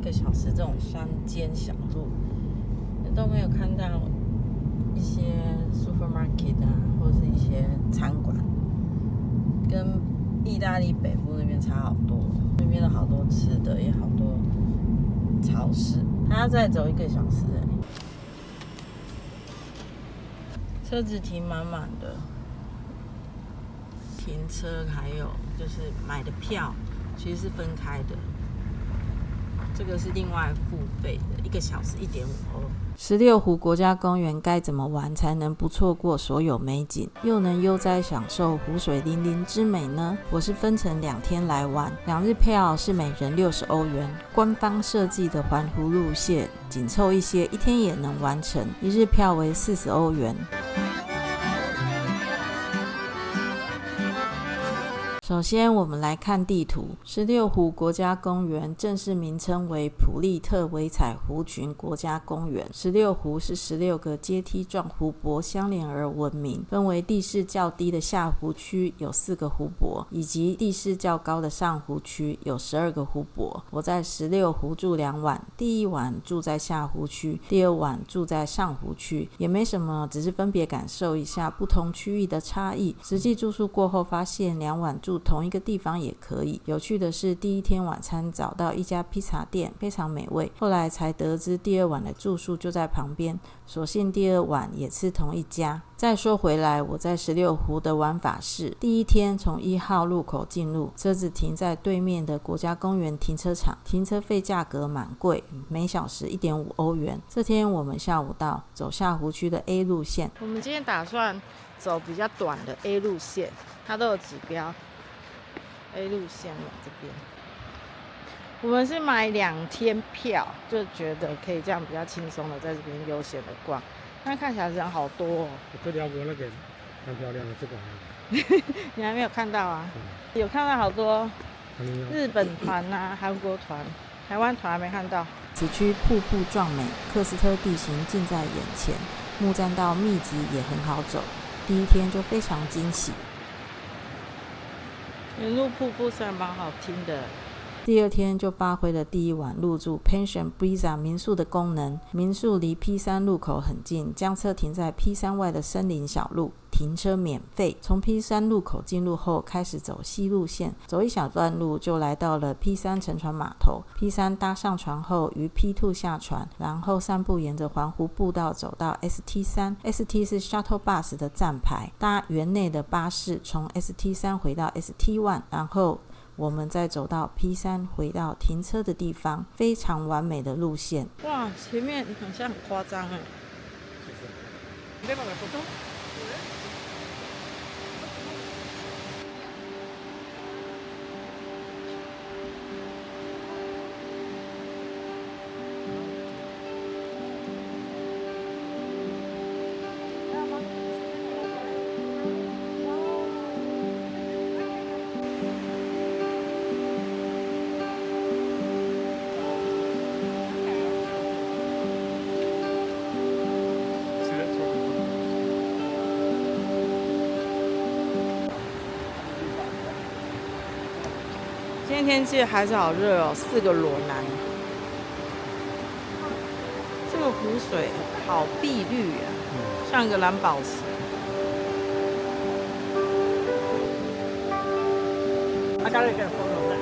个小时这种山间小路，都没有看到一些 supermarket 啊，或者是一些餐馆，跟意大利北部那边差好多。那边有好多吃的，也好多超市，还要再走1个小时车子停满满的，停车还有就是买的票其实是分开的，这个是另外付费的，1个小时1.5欧。16湖国家公园该怎么玩才能不错过所有美景，又能悠哉享受湖水粼粼之美呢？我是分成2天来玩，2日票是每人60欧元，官方设计的环湖路线紧凑一些，1天也能完成，1日票为40欧元。首先我们来看地图，16湖国家公园正式名称为普利特维采湖群国家公园。16湖是16个阶梯状湖泊相连而闻名，分为地势较低的下湖区有4个湖泊，以及地势较高的上湖区有12个湖泊。我在16湖住2晚，第1晚住在下湖区，第2晚住在上湖区，也没什么，只是分别感受一下不同区域的差异。实际住宿过后发现2晚住同一个地方也可以。有趣的是，第1天晚餐找到一家披萨店，非常美味，后来才得知第2晚的住宿就在旁边，索性第2晚也吃同一家。再说回来，我在16湖的玩法是，第1天从1号入口进入，车子停在对面的国家公园停车场，停车费价格蛮贵，每小时1.5欧元。这天我们下午到，走下湖区的 A 路线。我们今天打算走比较短的 A 路线，它都有指标。A 路线这边，我们是买2天票，就觉得可以这样比较轻松的在这边悠闲的逛。但看起来人好多哦。这条河那个蛮漂亮的，这个你还没有看到啊？有看到好多日本团啊、韩国团、台湾团还没看到。此区瀑布壮美，喀斯特地形近在眼前，木栈道密集也很好走。第1天就非常惊喜。沿路瀑布虽然蛮好听的。第2天就发挥了第1晚入住 Pension Brisa 民宿的功能。民宿离 P3 路口很近，将车停在 P3 外的森林小路，停车免费。从 P3 路口进入后，开始走西路线，走一小段路就来到了 P3 沉船码头。P3 搭上船后，于 P2 下船，然后散步沿着环湖步道走到 ST3。ST 是 Shuttle Bus 的站牌，搭园内的巴士从 ST3 回到 ST1， 然后我们再走到 P3 回到停车的地方，非常完美的路线。哇，前面好像很夸张哎。今天天气还是好热哦，4个裸男。这个湖水好碧绿啊，像个蓝宝石。家里给风了。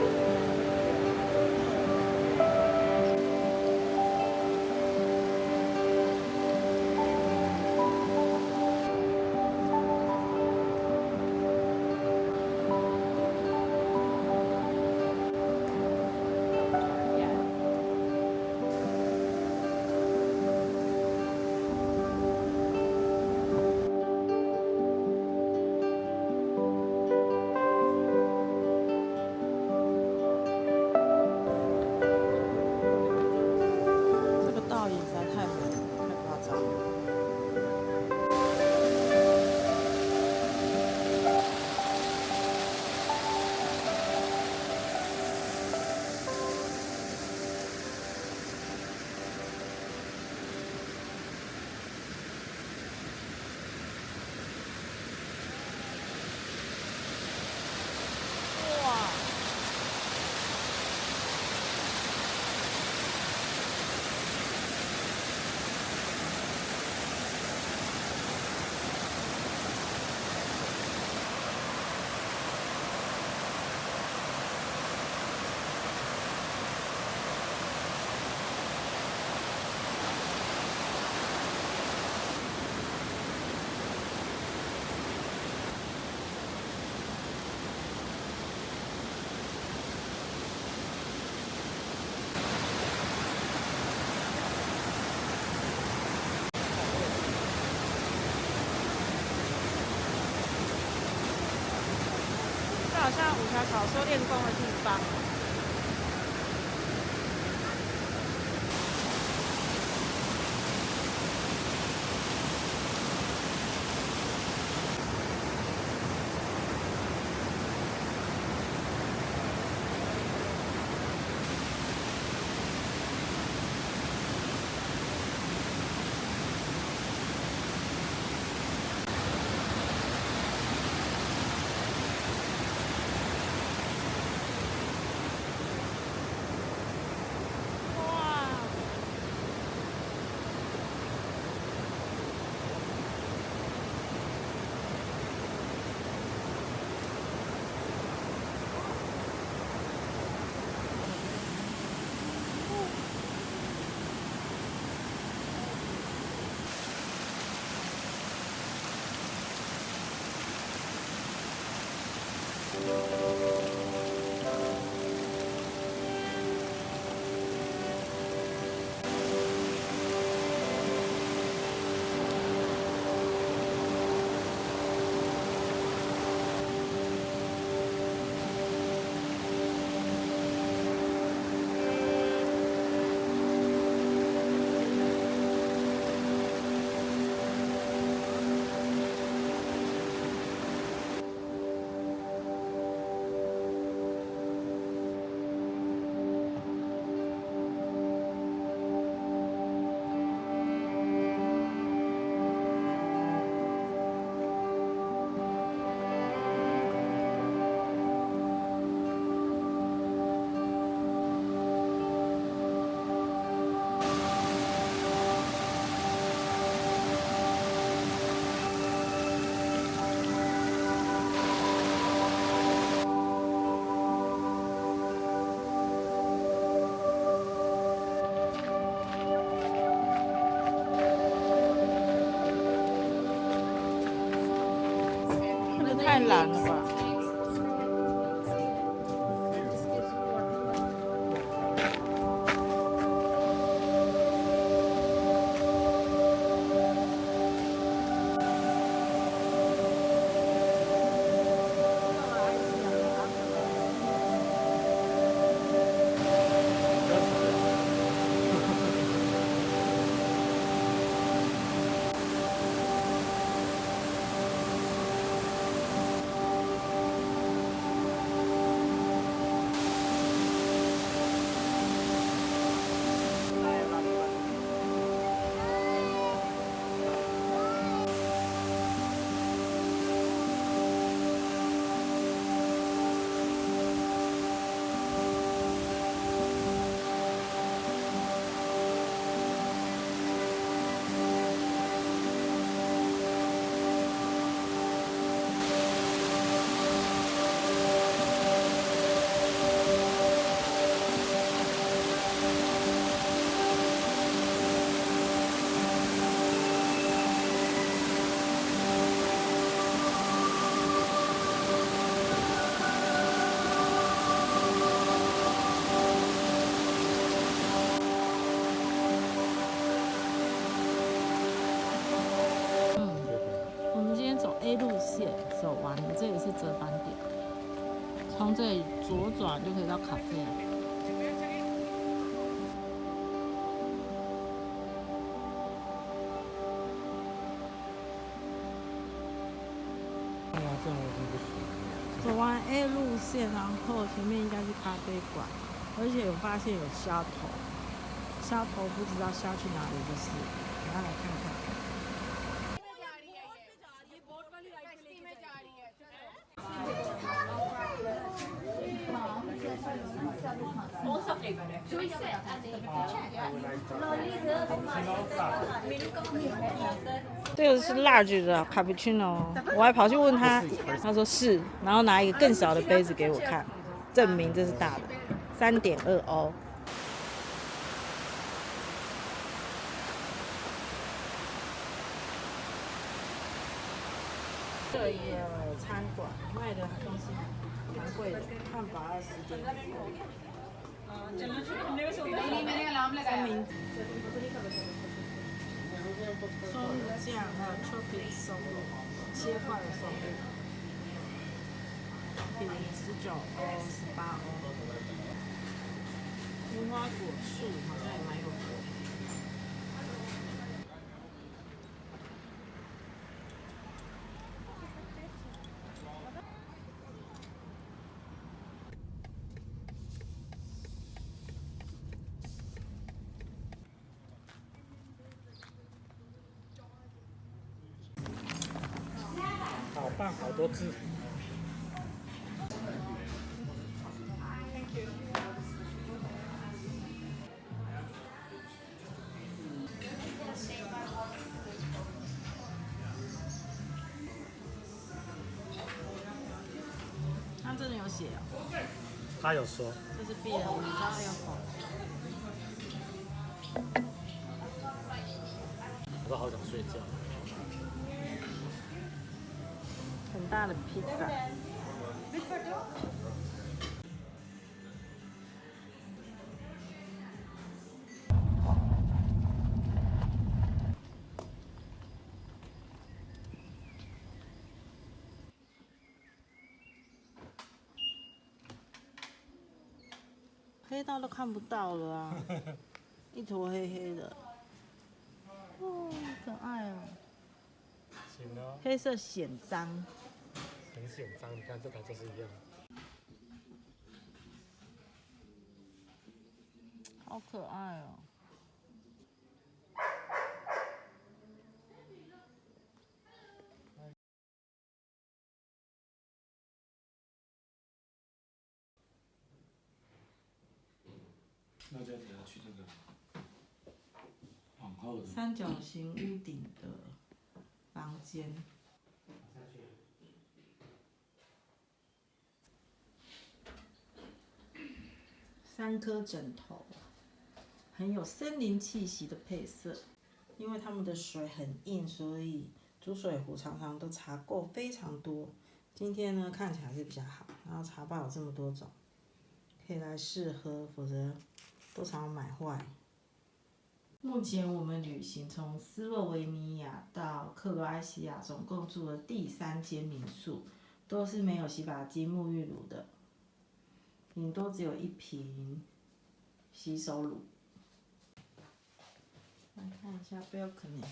好像武侠小说练功的地方。太蓝了吧！A 路线走完了，这也是折返点，从这里左转就可以到咖啡了。走完 A 路线，然后前面应该是咖啡馆，而且有发现有虾头，虾头不知道虾去哪里，就是等下来看看。这个是 large 的 cappuccino， 我还跑去问他，他说是，然后拿一个更小的杯子给我看，证明这是大的，3.2欧。这也有餐馆卖的东西蛮贵的，汉堡要10点。三明治、松露酱，还有 chocolate 松露，切块的松露。便宜19欧、18欧。无花果树好像也蛮有名的。好棒，好多字。他真的有写哦，他有说，这是碧人，你知道要红。我都好想睡觉。很大的披萨。黑到都看不到了啊，一坨黑黑的。哦，可爱哦。行了，黑色显脏。很显脏，你看这台就是一样。好可爱哦。那就等下去这个往后的三角形屋顶的房间。3颗枕头，很有森林气息的配色。因为它们的水很硬，所以煮水壶常常都茶垢非常多。今天呢，看起来是比较好。然后茶包有这么多种，可以来试喝，否则都常买坏。目前我们旅行从斯洛维尼亚到克罗埃西亚，总共住了第3间民宿，都是没有洗发精、沐浴乳的，顶多只有1瓶洗手乳。来看一下 balcony。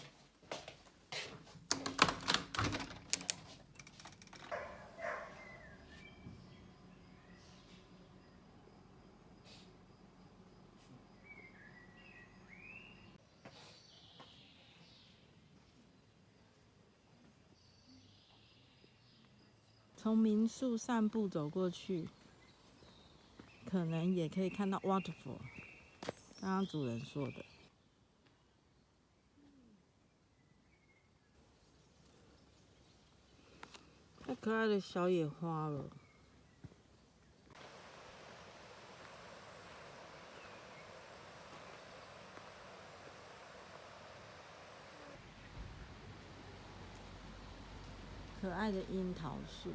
从民宿散步走过去，可能也可以看到 waterfall。刚刚主人说的。太可爱的小野花了。可爱的樱桃树，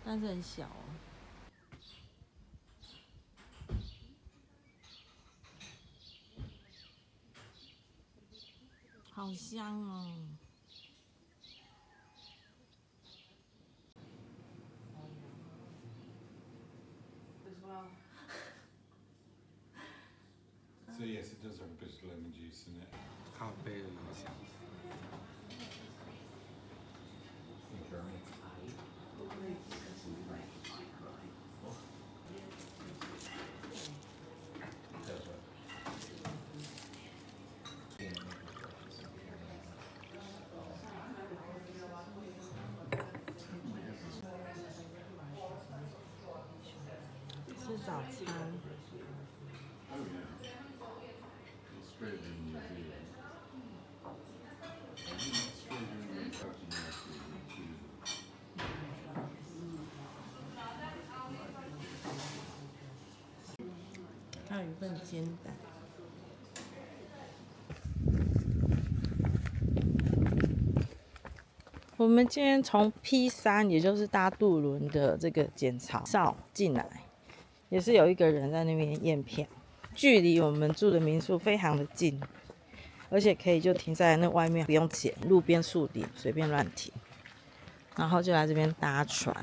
但是很小哦。好香哦！So yes, it does have a bit of lemon juice in it. 咖啡的影响。吃早餐。还有一份煎蛋。我们今天从 P3，也就是搭渡轮的这个检查哨进来，也是有一个人在那边验票，距离我们住的民宿非常的近，而且可以就停在那外面，不用钱，路边树顶随便乱停。然后就来这边搭船，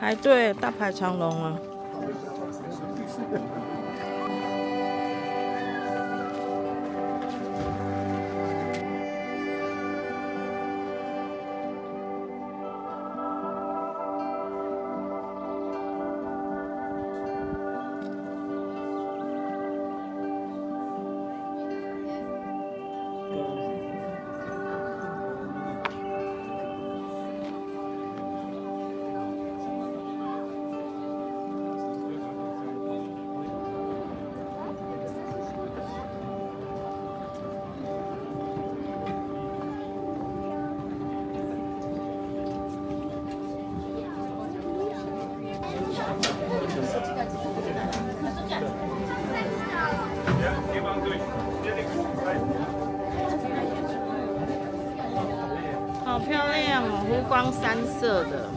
排队大排长龙啊。好漂亮哦，湖光山色的。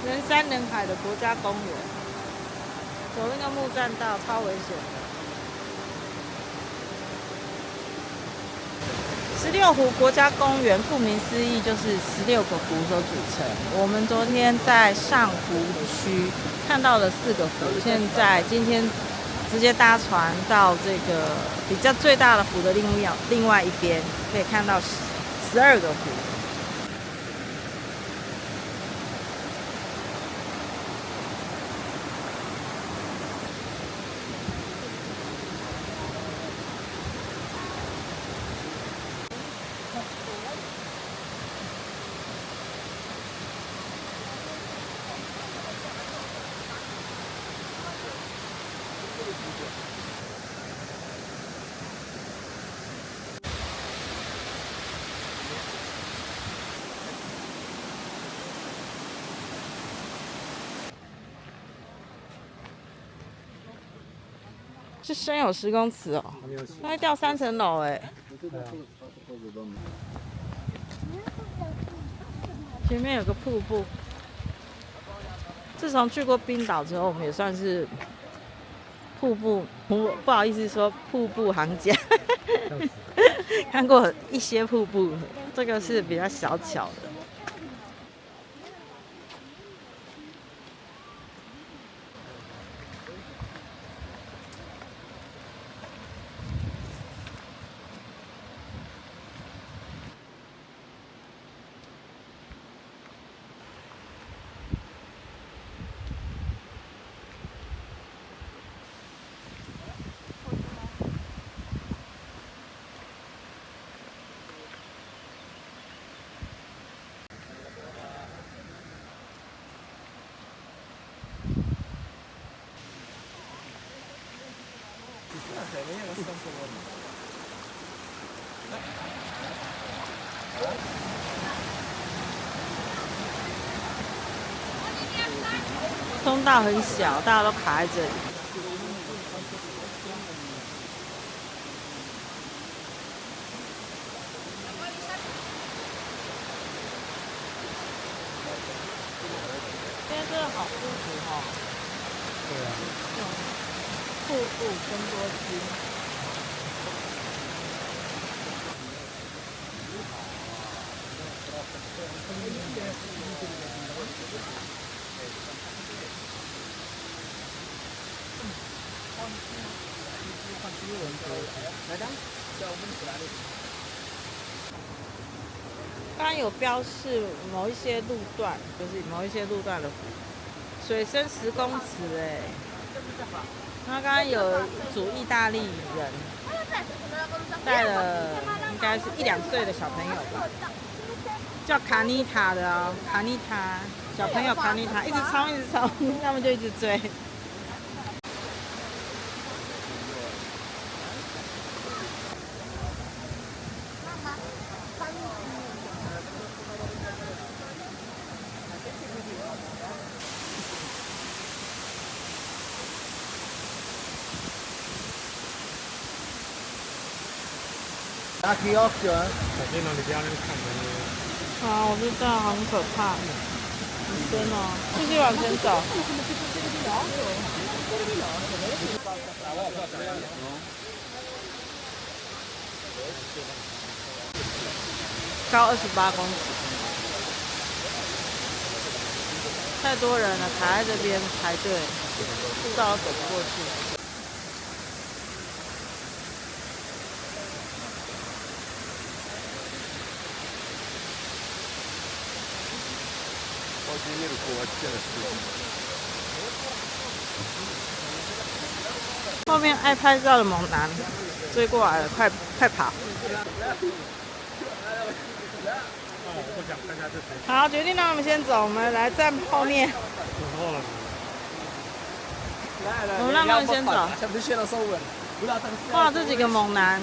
人山人海的国家公园，走那个木栈道超危险的。16湖国家公园顾名思义就是16个湖所组成。我们昨天在上湖区看到了4个湖，今天直接搭船到这个比较最大的湖的另外一边，可以看到12个湖。是深有10公尺哦，还没有洗。它会掉3层楼哎。对啊，前面有个瀑布。自从去过冰岛之后，我们也算是瀑布，不好意思说瀑布行家，看过一些瀑布，这个是比较小巧的。通道很小，大家都卡在这里。今天真的好舒服哦。对啊。瀑布分多金。刚刚有标示某一些路段，就是某一些路段的水深10公尺哎。那刚刚有一组意大利人带了应该是1、2岁的小朋友吧，叫卡妮塔的哦，卡妮塔小朋友卡妮塔一直冲一直冲，他们就一直追。打开occhio啊！小心哦，你不要那个看着啊，我知道，很可怕，很深哦，继续往前走。高28公尺，太多人了，卡在这边排队，不知道走不过去。后面爱拍照的猛男追过来了，快跑！不想看下这谁。好，决定让他们先走，我们来站后面。错了。我们让他们先走。哇，这几个猛男，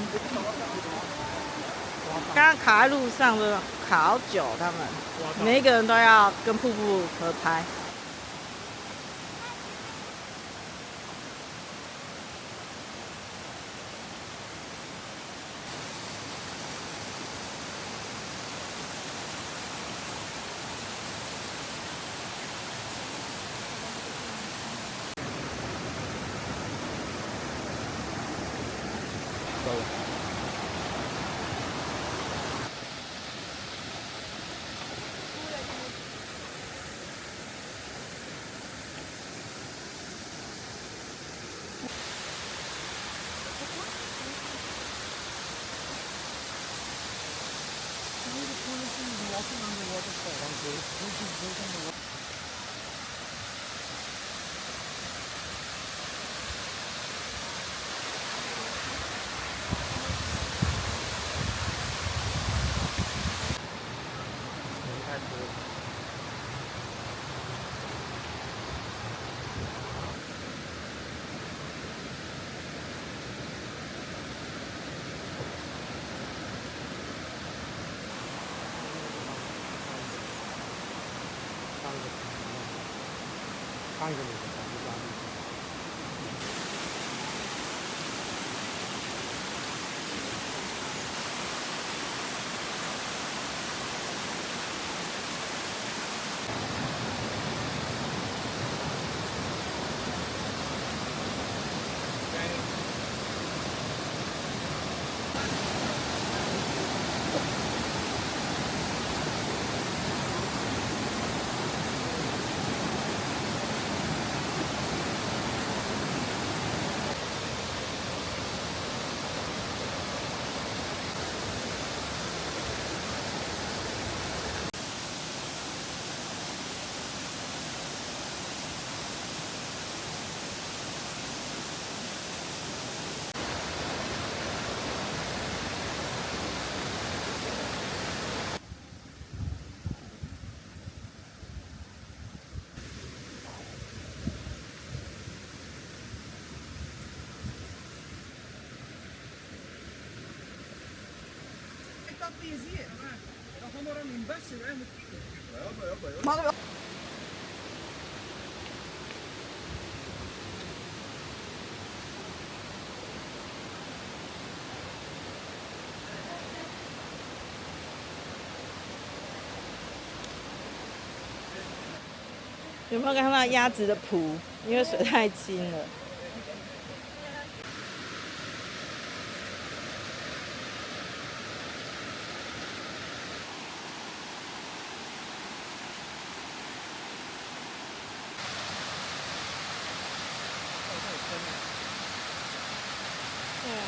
刚刚卡在路上的，卡好久，他们每一个人都要跟瀑布合拍。有没有看到鸭子的蹼？因为水太清了。对啊。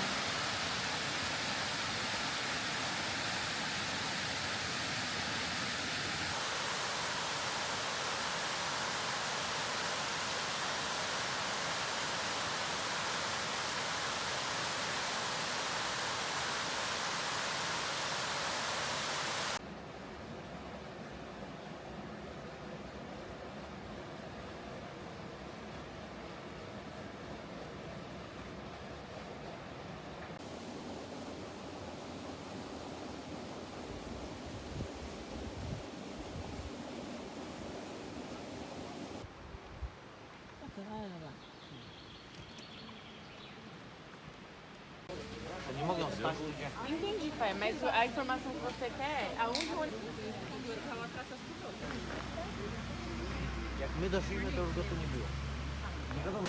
太可爱了吧！ Entendi, pai, mas a informação que você quer, aonde o ônibus... Jak my doszliśmy, to już go tu nie było. Nie wiadomo.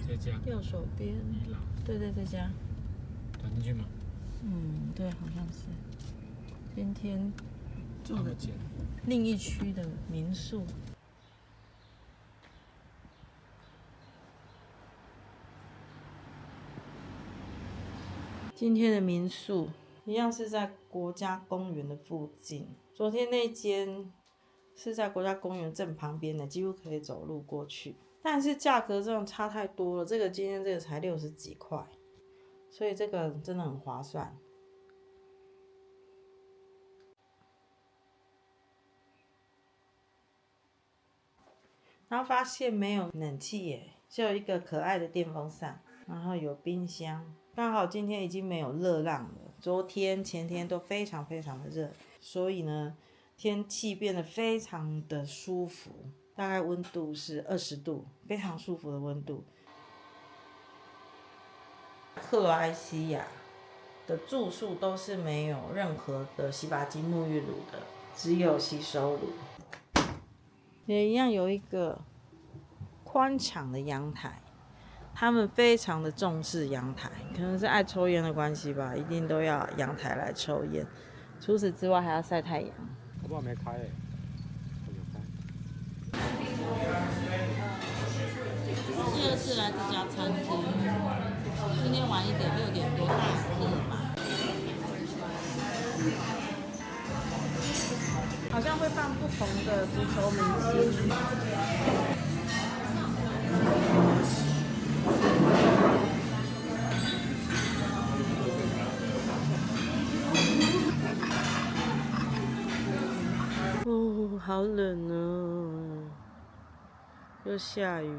这家右手边，对对，这家。转进去吗？嗯，对，好像是。今天住的看不见。另一区的民宿。今天的民宿一样是在国家公园的附近。昨天那间是在国家公园正旁边的，几乎可以走路过去。但是价格真的差太多了，这个今天这个才60几块，所以这个真的很划算。然后发现没有冷气耶，只有一个可爱的电风扇，然后有冰箱。刚好今天已经没有热浪了，昨天前天都非常非常的热，所以呢，天气变得非常的舒服，大概温度是20度，非常舒服的温度。克罗埃西亚的住宿都是没有任何的洗发精、沐浴乳的，只有吸收乳。也一样有一个宽敞的阳台，他们非常的重视阳台，可能是爱抽烟的关系吧，一定都要阳台来抽烟。除此之外还要晒太阳。搞不好没开欸，有开。第二次来这家餐厅，今天晚一点6点多大课吧，好像会放不同的足球明星。哦，好冷哦，又下雨。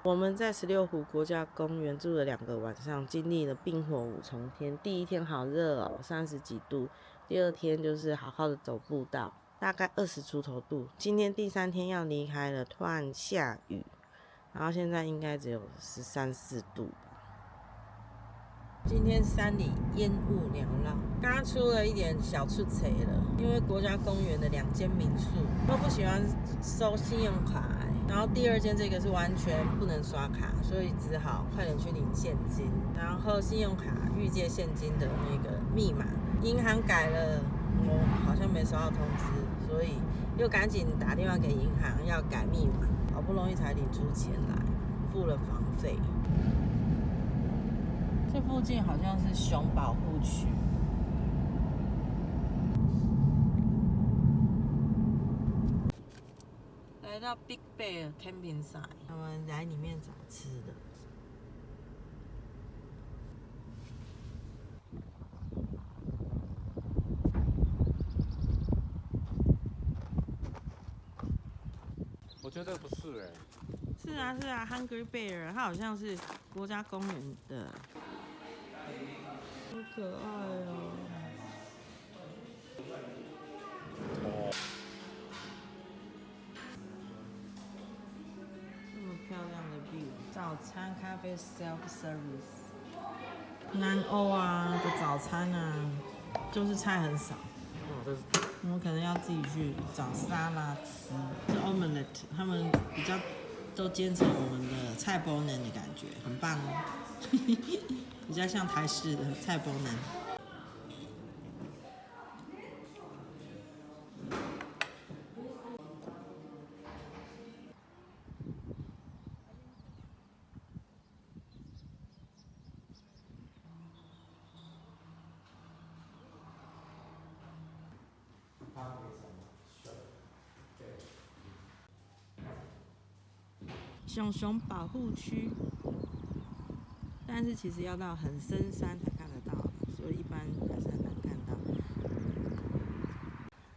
我们在16湖国家公园住了2个晚上，经历了冰火5重天。第一天好热哦，30几度；第二天就是好好的走步道，大概20出头度。今天第3天要离开了，突然下雨，然后现在应该只有13、14度吧。今天山里烟雾缭绕，刚刚出了一点小出错了，因为国家公园的2间民宿都不喜欢收信用卡，然后第2间这个是完全不能刷卡，所以只好快点去领现金。然后信用卡预借现金的那个密码，银行改了，我好像没收到通知，所以又赶紧打电话给银行要改密码，好不容易才领出钱来，付了房费。这附近好像是熊保护区。来到 Big Bear Camping Site， 我们来里面找吃的。我觉得不是哎。是啊是啊 ，Hungry Bear， 它好像是国家公园的，好可爱哦。这么漂亮的 view， 早餐咖啡 self service。南欧啊的早餐啊，就是菜很少。我们可能要自己去找沙拉吃。是 omelette， 他们比较都坚持我们的菜包嫩的感觉，很棒哦。比较像台式的菜包嫩。熊熊保护区，但是其实要到很深山才看得到，所以一般还是很难看到。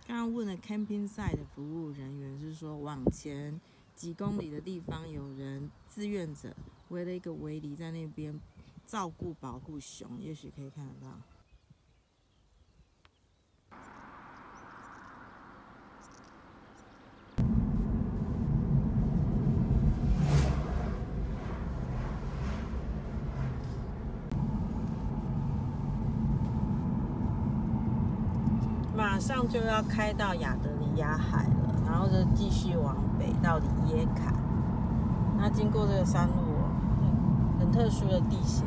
刚刚问了 camping site 的服务人员是说，往前几公里的地方有人志愿者围了一个围篱在那边照顾保护熊，也许可以看得到。马上就要开到亚得里亚海了，然后就继续往北到里耶卡。那经过这个山路，很特殊的地形。